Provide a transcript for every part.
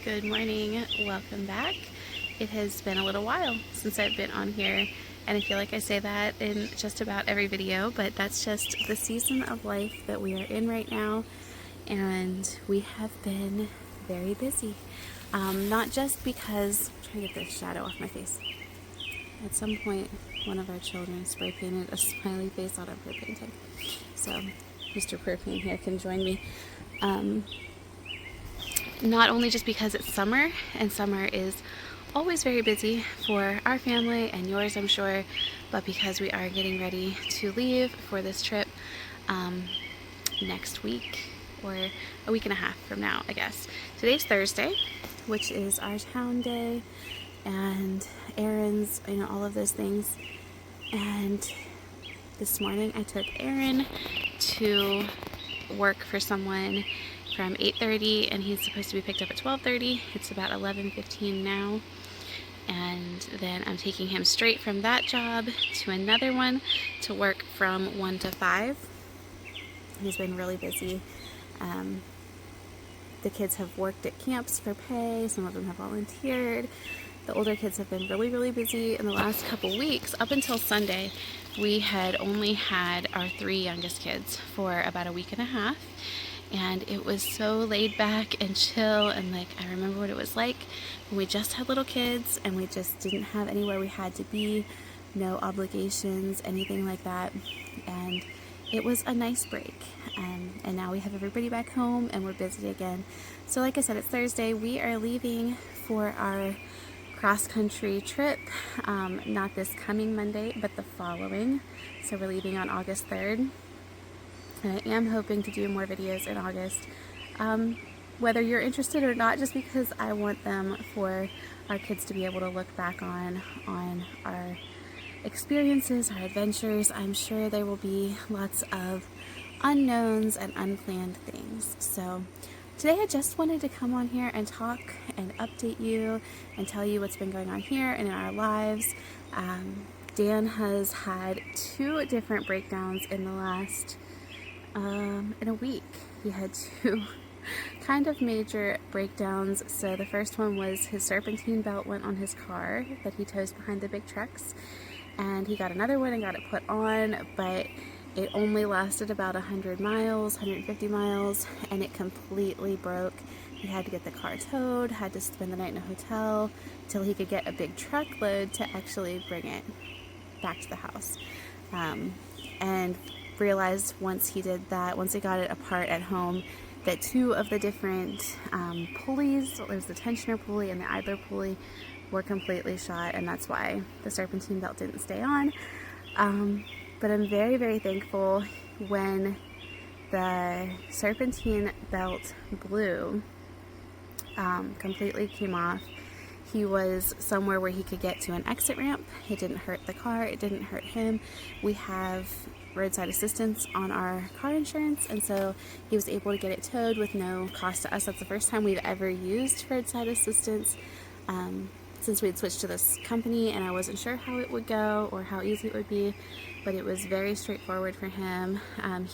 Good morning, welcome back. It has been a little while since I've been on here, and I feel like I say that in just about every video, but that's just the season of life that we are in right now, and we have been very busy. Not just because, I'm trying to get the shadow off my face. At some point, one of our children spray painted a smiley face on our propane tank. So Mr. Propane here can join me. Not only just because it's summer, and summer is always very busy for our family and yours, I'm sure, but because we are getting ready to leave for this trip next week, or a week and a half from now, I guess. Today's Thursday, which is our town day and errands, all of those things. And this morning I took Aaron to work for someone from 8:30, and he's supposed to be picked up at 12:30. It's about 11:15 now, and then I'm taking him straight from that job to another one to work from 1 to 5. He's been really busy. The kids have worked at camps for pay. Some of them have volunteered. The older kids have been really, really busy in the last couple weeks. Up until Sunday, we had only had our 3 youngest kids for about a week and a half. And it was so laid back and chill, and I remember what it was like when we just had little kids and we just didn't have anywhere we had to be, no obligations, anything like that. And it was a nice break. And now we have everybody back home and we're busy again. So like I said, it's Thursday. We are leaving for our cross-country trip, not this coming Monday, but the following. So we're leaving on August 3rd. And I am hoping to do more videos in August, whether you're interested or not, just because I want them for our kids to be able to look back on our experiences, our adventures. I'm sure there will be lots of unknowns and unplanned things. So today I just wanted to come on here and talk and update you and tell you what's been going on here and in our lives. Dan has had 2 different breakdowns in the last in a week. He had 2 kind of major breakdowns. So the first one was his serpentine belt went on his car that he tows behind the big trucks, and he got another one and got it put on, but it only lasted about 100 miles, 150 miles, and it completely broke. He had to get the car towed, had to spend the night in a hotel till he could get a big truckload to actually bring it back to the house. And realized once he did that, once he got it apart at home, that 2 of the different pulleys, there's the tensioner pulley and the idler pulley, were completely shot, and that's why the serpentine belt didn't stay on. But I'm very, very thankful when the serpentine belt blew, completely came off. He was somewhere where he could get to an exit ramp. It didn't hurt the car, it didn't hurt him. We have roadside assistance on our car insurance, and so he was able to get it towed with no cost to us. That's the first time we've ever used roadside assistance since we had switched to this company, and I wasn't sure how it would go or how easy it would be, but it was very straightforward for him.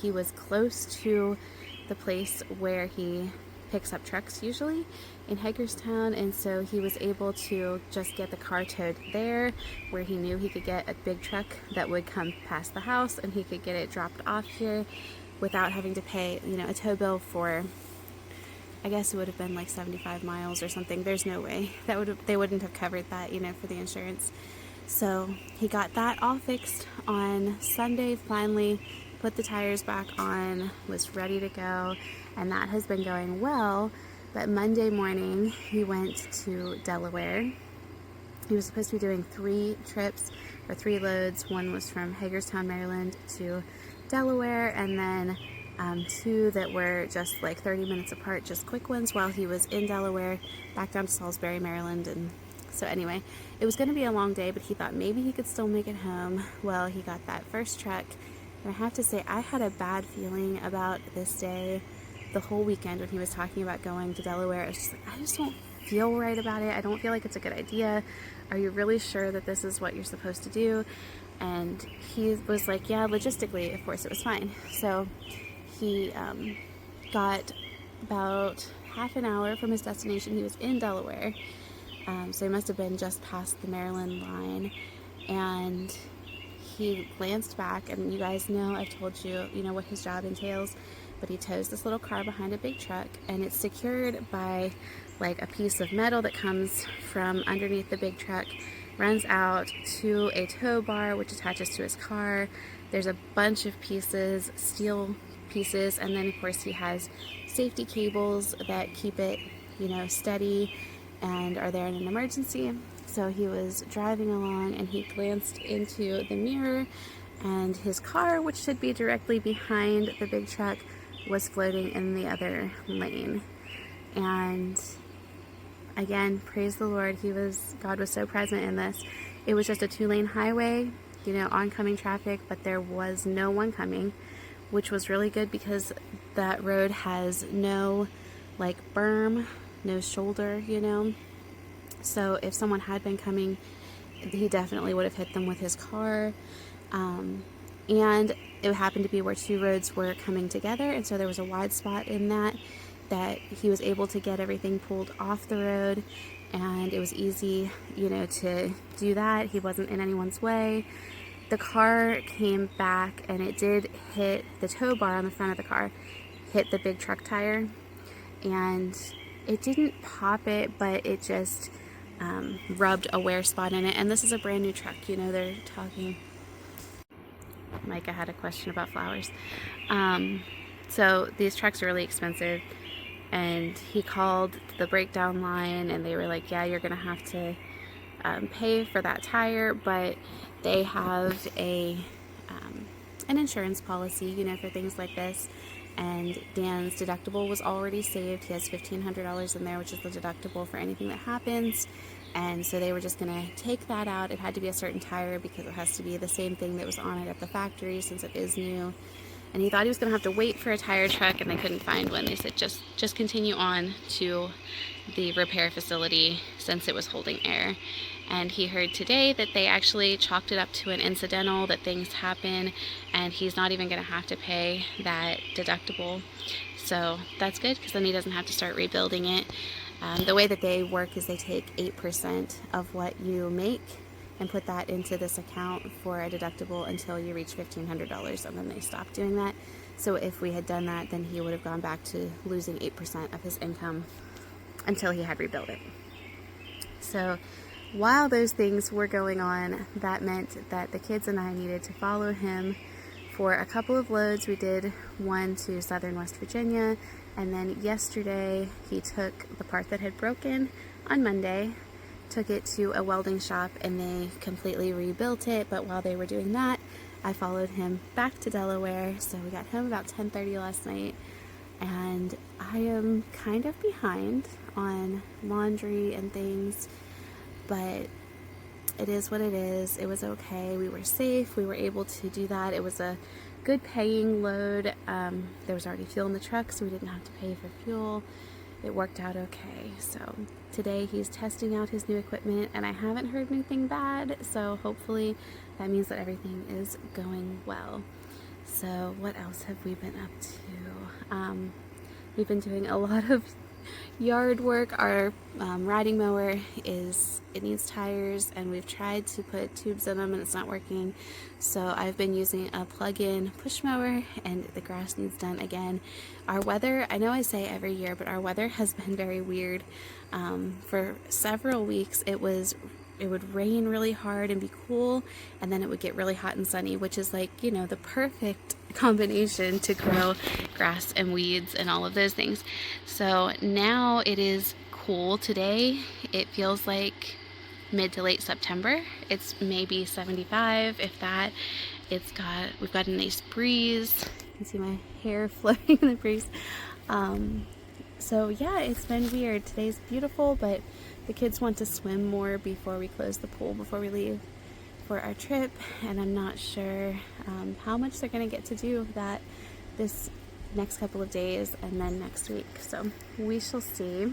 He was close to the place where he picks up trucks usually in Hagerstown, and so he was able to just get the car towed there, where he knew he could get a big truck that would come past the house and he could get it dropped off here without having to pay, a tow bill for, I guess it would have been like 75 miles or something. There's no way they wouldn't have covered that, for the insurance. So he got that all fixed on Sunday, finally put the tires back on, was ready to go, and that has been going well. But Monday morning he went to Delaware. He was supposed to be doing 3 trips or 3 loads. One was from Hagerstown, Maryland to Delaware, and then 2 that were just like 30 minutes apart, just quick ones while he was in Delaware, back down to Salisbury, Maryland. And so anyway, it was going to be a long day, but he thought maybe he could still make it home. Well, he got that first truck, and I have to say I had a bad feeling about this day the whole weekend when he was talking about going to Delaware. It's just like, I just don't feel right about it. I don't feel like it's a good idea. Are you really sure that this is what you're supposed to do? And he was like, yeah, logistically, of course, it was fine. So he got about half an hour from his destination. He was in Delaware, so he must have been just past the Maryland line, and he glanced back, and you guys know I've told you, what his job entails, but he tows this little car behind a big truck, and it's secured by like a piece of metal that comes from underneath the big truck, runs out to a tow bar which attaches to his car. There's a bunch of pieces, steel pieces, and then of course he has safety cables that keep it, steady and are there in an emergency. So he was driving along and he glanced into the mirror, and his car, which should be directly behind the big truck, was floating in the other lane. And again, praise the Lord, God was so present in this. It was just a 2-lane highway, oncoming traffic, but there was no one coming, which was really good because that road has no berm, no shoulder, So if someone had been coming, he definitely would have hit them with his car. And it happened to be where 2 roads were coming together, and so there was a wide spot in that he was able to get everything pulled off the road, and it was easy, to do that. He wasn't in anyone's way. The car came back, and it did hit the tow bar on the front of the car, hit the big truck tire, and it didn't pop it, but it just rubbed a wear spot in it. And this is a brand new truck, they're talking. Micah had a question about flowers. So these trucks are really expensive, and he called the breakdown line, and they were like, yeah, you're gonna have to pay for that tire, but they have an insurance policy, for things like this. And Dan's deductible was already saved. He has $1,500 in there, which is the deductible for anything that happens. And so they were just going to take that out. It had to be a certain tire because it has to be the same thing that was on it at the factory since it is new. And he thought he was going to have to wait for a tire truck, and they couldn't find one. They said just continue on to the repair facility since it was holding air. And he heard today that they actually chalked it up to an incidental, that things happen, and he's not even going to have to pay that deductible. So that's good, because then he doesn't have to start rebuilding it. The way that they work is they take 8% of what you make and put that into this account for a deductible until you reach $1,500, and then they stop doing that. So if we had done that, then he would have gone back to losing 8% of his income until he had rebuilt it. So while those things were going on, that meant that the kids and I needed to follow him for a couple of loads. We did one to southern West Virginia, and then yesterday he took the part that had broken on Monday, took it to a welding shop, and they completely rebuilt it. But while they were doing that, I followed him back to Delaware. So we got home about 10:30 last night, and I am kind of behind on laundry and things, but it is what it is. It was okay. We were safe. We were able to do that. It was a good paying load. There was already fuel in the truck, so we didn't have to pay for fuel. It worked out okay. So today he's testing out his new equipment, and I haven't heard anything bad, so hopefully that means that everything is going well. So what else have we been up to? We've been doing a lot of yard work. Our riding mower it needs tires, and we've tried to put tubes in them and it's not working. So I've been using a plug-in push mower, and the grass needs done again. Our weather, I know I say every year, but our weather has been very weird. For several weeks it would rain really hard and be cool, and then it would get really hot and sunny, which is like, the perfect combination to grow grass and weeds and all of those things. So now it is cool. Today it feels like mid to late September. It's maybe 75, if that. We've got a nice breeze. You can see my hair floating in the breeze. So yeah, it's been weird. Today's beautiful, but the kids want to swim more before we close the pool, before we leave for our trip, and I'm not sure how much they're going to get to do that this next couple of days and then next week. So we shall see.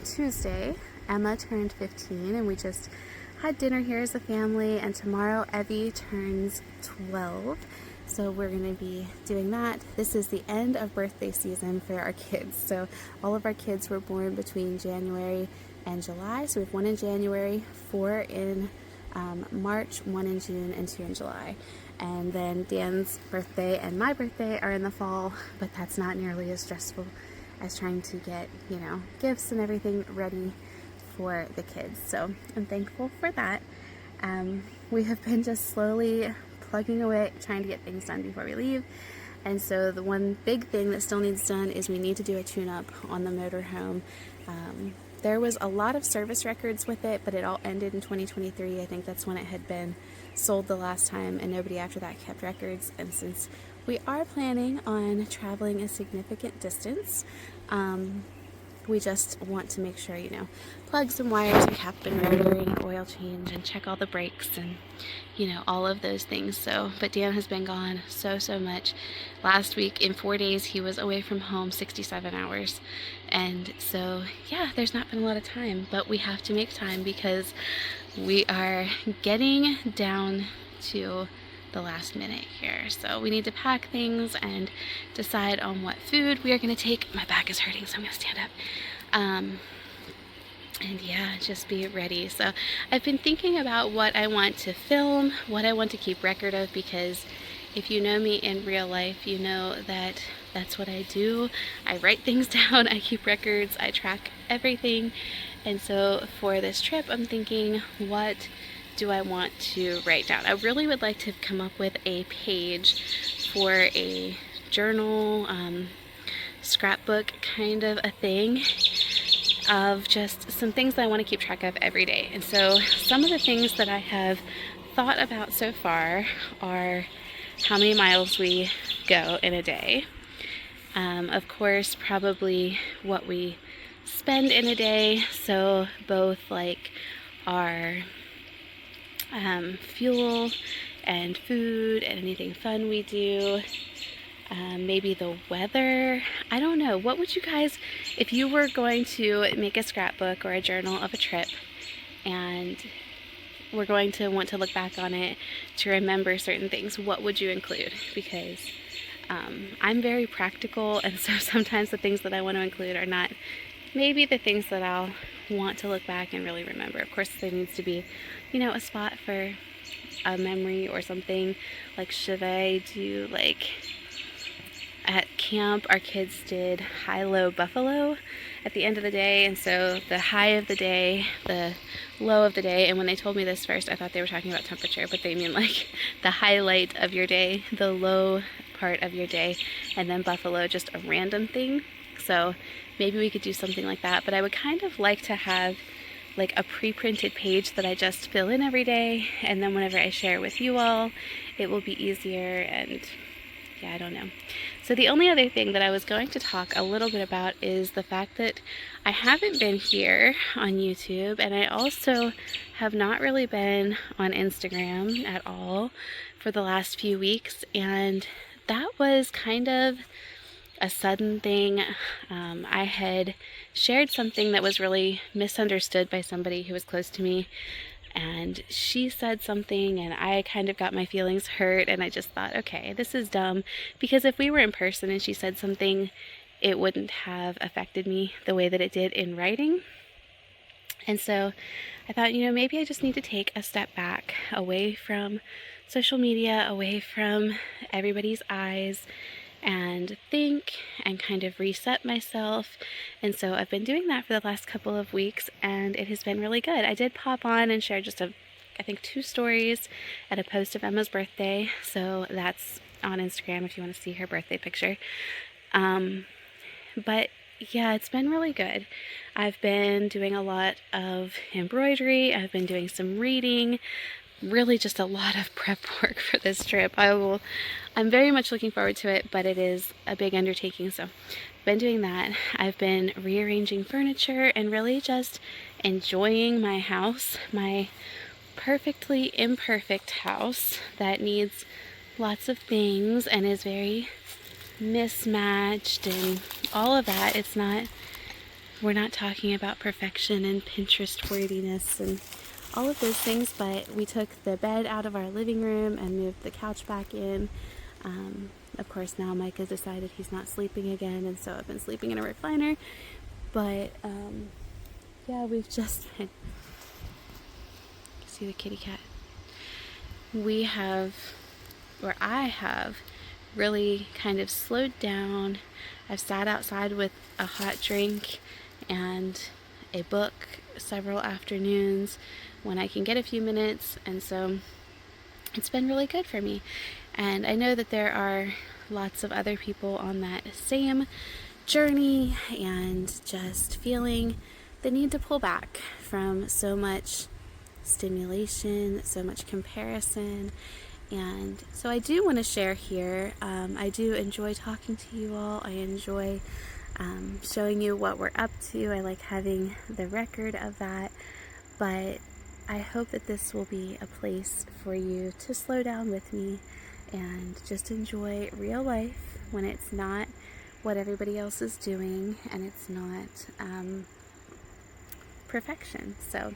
Tuesday, Emma turned 15, and we just had dinner here as a family, and tomorrow Evie turns 12. So we're going to be doing that. This is the end of birthday season for our kids. So all of our kids were born between January and July. So we have 1 in January, 4 in March, 1 in June, and 2 in July. And then Dan's birthday and my birthday are in the fall, but that's not nearly as stressful as trying to get, gifts and everything ready for the kids. So I'm thankful for that. We have been just slowly plugging away, trying to get things done before we leave. And so the one big thing that still needs done is we need to do a tune-up on the motorhome. There was a lot of service records with it, but it all ended in 2023. I think that's when it had been sold the last time, and nobody after that kept records. And since we are planning on traveling a significant distance, we just want to make sure, plug some wires and cap and rotor and oil change and check all the brakes and, all of those things. So, but Dan has been gone so much. Last week, in 4 days, he was away from home 67 hours. And so, yeah, there's not been a lot of time, but we have to make time because we are getting down to the last minute here. So we need to pack things and decide on what food we are going to take. My back is hurting, so I'm going to stand up. And yeah, just be ready. So I've been thinking about what I want to film, what I want to keep record of, because if you know me in real life, you know that that's what I do. I write things down, I keep records, I track everything. And so for this trip, I'm thinking, what do I want to write down? I really would like to come up with a page for a journal, scrapbook kind of a thing, of just some things that I want to keep track of every day. And so some of the things that I have thought about so far are how many miles we go in a day. Of course, probably what we spend in a day. So both like our fuel and food and anything fun we do. Maybe the weather. I don't know. What would you guys, if you were going to make a scrapbook or a journal of a trip and we're going to want to look back on it to remember certain things, what would you include? Because I'm very practical, and so sometimes the things that I want to include are not maybe the things that I'll want to look back and really remember. Of course, there needs to be, a spot for a memory or something. Like, should I do, like, at camp, our kids did high-low buffalo at the end of the day, and so the high of the day, the low of the day, and when they told me this first, I thought they were talking about temperature, but they mean like the highlight of your day, the low part of your day, and then buffalo, just a random thing. So maybe we could do something like that, but I would kind of like to have like a pre-printed page that I just fill in every day, and then whenever I share with you all, it will be easier. And yeah, I don't know. So the only other thing that I was going to talk a little bit about is the fact that I haven't been here on YouTube, and I also have not really been on Instagram at all for the last few weeks, and that was kind of a sudden thing. I had shared something that was really misunderstood by somebody who was close to me, and she said something and I kind of got my feelings hurt, and I just thought, okay, this is dumb, because if we were in person and she said something, it wouldn't have affected me the way that it did in writing. And so I thought, maybe I just need to take a step back, away from social media, away from everybody's eyes, and think and kind of reset myself. And so I've been doing that for the last couple of weeks, and it has been really good. I did pop on and share just I think 2 stories at a post of Emma's birthday, so that's on Instagram if you want to see her birthday picture. But yeah, it's been really good. I've been doing a lot of embroidery, I've been doing some reading, really just a lot of prep work for this trip. I'm very much looking forward to it, but it is a big undertaking, so I've been doing that. I've been rearranging furniture and really just enjoying my house, my perfectly imperfect house that needs lots of things and is very mismatched and all of that. We're not talking about perfection and Pinterest worthiness and all of those things, but we took the bed out of our living room and moved the couch back in. Of course, now Micah decided he's not sleeping again, and so I've been sleeping in a recliner. But yeah, we've just been, see the kitty cat. We have, or I have, really kind of slowed down. I've sat outside with a hot drink and a book several afternoons when I can get a few minutes, and so it's been really good for me. And I know that there are lots of other people on that same journey and just feeling the need to pull back from so much stimulation, so much comparison. And so I do want to share here. I do enjoy talking to you all. I enjoy showing you what we're up to. I like having the record of that. But I hope that this will be a place for you to slow down with me and just enjoy real life when it's not what everybody else is doing and it's not perfection. So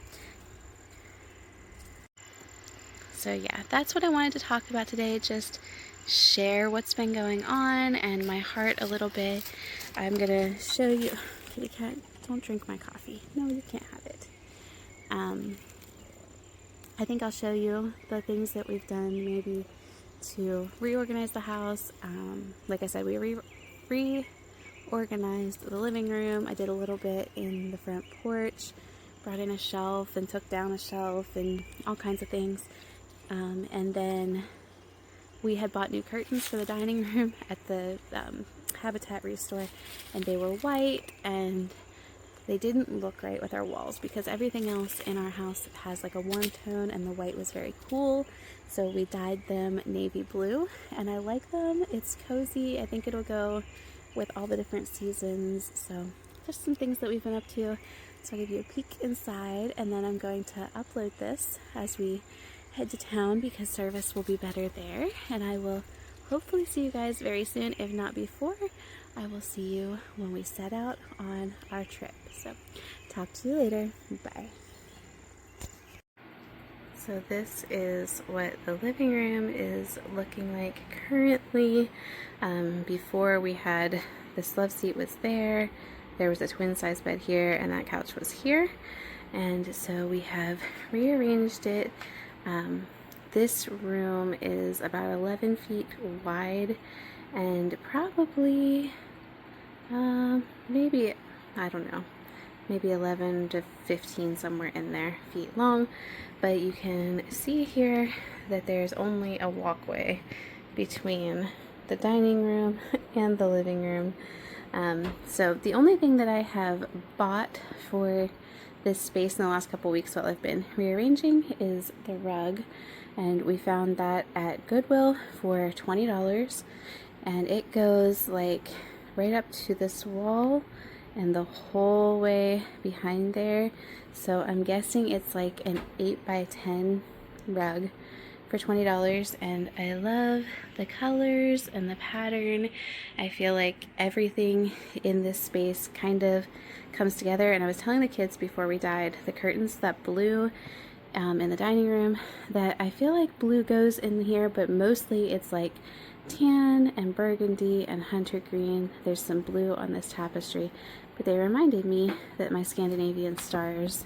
yeah, that's what I wanted to talk about today. Just share what's been going on and my heart a little bit. I'm gonna show you, kitty cat, don't drink my coffee. No, you can't have it. I think I'll show you the things that we've done maybe to reorganize the house. Like I said, we reorganized the living room. I did a little bit in the front porch, brought in a shelf and took down a shelf and all kinds of things. And then we had bought new curtains for the dining room at the Habitat Restore, and they were white, and they didn't look right with our walls because everything else in our house has like a warm tone, and the white was very cool. So we dyed them navy blue, and I like them. It's cozy. I think it'll go with all the different seasons. So just some things that we've been up to. So I'll give you a peek inside, and then I'm going to upload this as we head to town because service will be better there, and I will hopefully see you guys very soon. If not before, I will see you when we set out on our trip. So talk to you later. Bye. So this is what the living room is looking like currently. Before we had this love seat was there was a twin size bed here, and that couch was here, and so we have rearranged it. This room is about 11 feet wide and probably maybe, I don't know, maybe 11 to 15, somewhere in there, feet long. But you can see here that there's only a walkway between the dining room and the living room. So the only thing that I have bought for this space in the last couple weeks while I've been rearranging is the rug, and we found that at Goodwill for $20, and it goes like right up to this wall and the whole way behind there. So I'm guessing it's like an 8x10 rug for $20, and I love the colors and the pattern. I feel like everything in this space kind of comes together, and I was telling the kids before we died, the curtains, that blue in the dining room, that I feel like blue goes in here, but mostly it's like tan and burgundy and hunter green. There's some blue on this tapestry, but they reminded me that my Scandinavian stars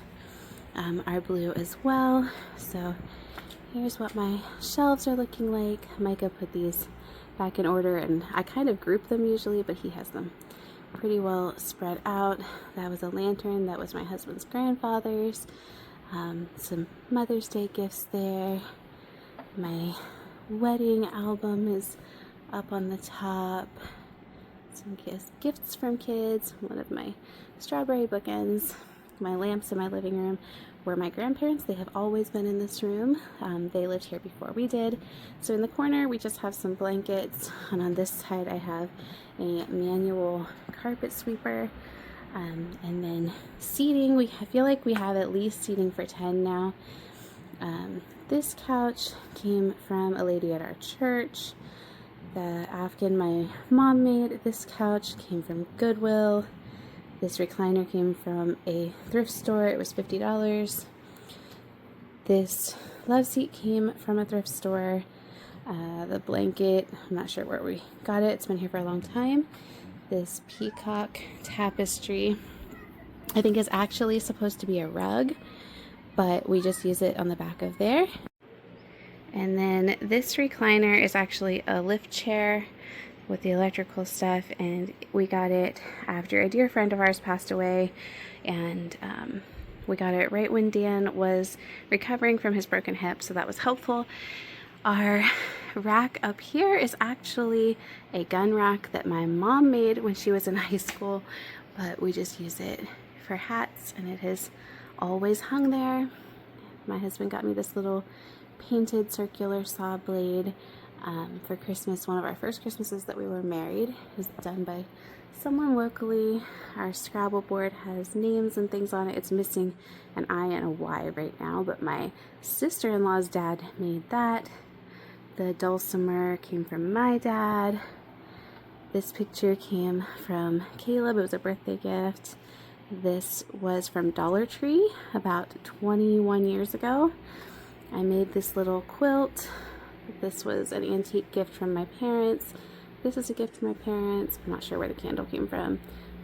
are blue as well. So here's what my shelves are looking like. Micah put these back in order, and I kind of group them usually, but he has them pretty well spread out. That was a lantern that was my husband's grandfather's. Some Mother's Day gifts there. My wedding album is up on the top. Some gifts from kids. One of my strawberry bookends. My lamps in my living room were my grandparents. They have always been in this room. They lived here before we did. So in the corner we just have some blankets, and on this side I have a manual carpet sweeper. And then seating, I feel like we have at least seating for 10 now. This couch came from a lady at our church. The Afghan my mom made. This couch came from Goodwill. This recliner came from a thrift store. It was $50. This love seat came from a thrift store. The blanket, I'm not sure where we got it. It's been here for a long time. This peacock tapestry, I think is actually supposed to be a rug, but we just use it on the back of there. And then this recliner is actually a lift chair with the electrical stuff, and we got it after a dear friend of ours passed away, and we got it right when Dan was recovering from his broken hip, so that was helpful. Our rack up here is actually a gun rack that my mom made when she was in high school, but we just use it for hats, and it has always hung there. My husband got me this little painted circular saw blade for Christmas, one of our first Christmases that we were married. It was done by someone locally. Our Scrabble board has names and things on it. It's missing an I and a Y right now, but my sister-in-law's dad made that. The dulcimer came from my dad. This picture came from Caleb. It was a birthday gift. This was from Dollar Tree about 21 years ago. I made this little quilt. This was an antique gift from my parents. This is a gift from my parents. I'm not sure where the candle came from.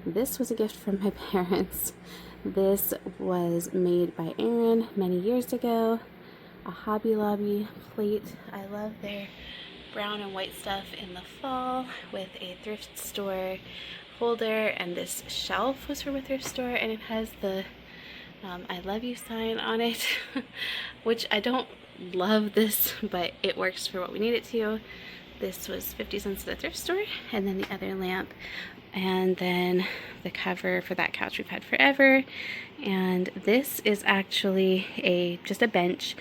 This was a gift from my parents. This was made by Aaron many years ago. A Hobby Lobby plate. I love their brown and white stuff in the fall with a thrift store holder, and this shelf was from a thrift store, and it has the I love you sign on it, which I don't love this, but it works for what we need it to. This was 50 cents at the thrift store, and then the other lamp, and then the cover for that couch we've had forever. And this is actually just a bench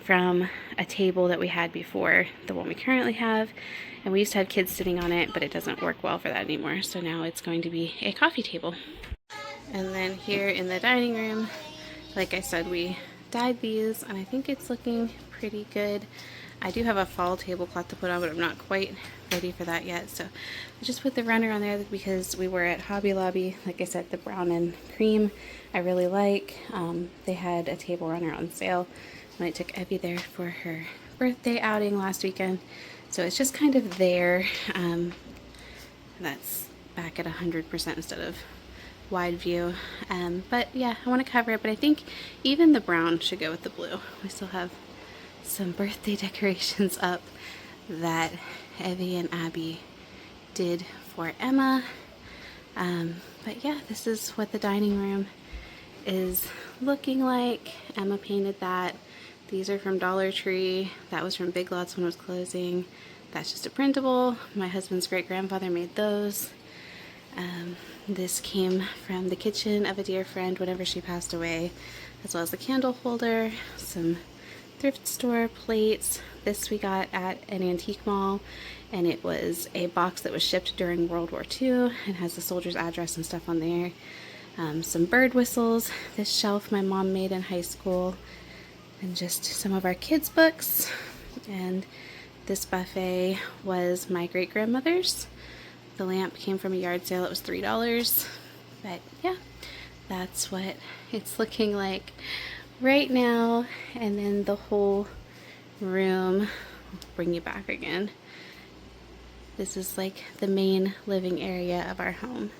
from a table that we had before the one we currently have, and we used to have kids sitting on it, but it doesn't work well for that anymore, so now it's going to be a coffee table. And then here in the dining room, like I said, we dyed these, and I think it's looking pretty good. I do have a fall tablecloth to put on, but I'm not quite ready for that yet, so I just put the runner on there because we were at Hobby Lobby. Like I said, the brown and cream I really like. They had a table runner on sale when I took Evie there for her birthday outing last weekend, so it's just kind of there. That's back at 100% instead of wide view, but yeah, I want to cover it, but I think even the brown should go with the blue. We still have some birthday decorations up that Evie and Abby did for Emma, but yeah, this is what the dining room is looking like. Emma painted that. These are from Dollar Tree. That was from Big Lots when it was closing. That's just a printable. My husband's great-grandfather made those. This came from the kitchen of a dear friend whenever she passed away, as well as the candle holder, some thrift store plates. This we got at an antique mall, and it was a box that was shipped during World War II and has the soldier's address and stuff on there. Some bird whistles. This shelf my mom made in high school, and just some of our kids' books. And this buffet was my great-grandmother's. The lamp came from a yard sale. It was $3, but yeah, that's what it's looking like right now. And then the whole room, I'll bring you back again. This is like the main living area of our home.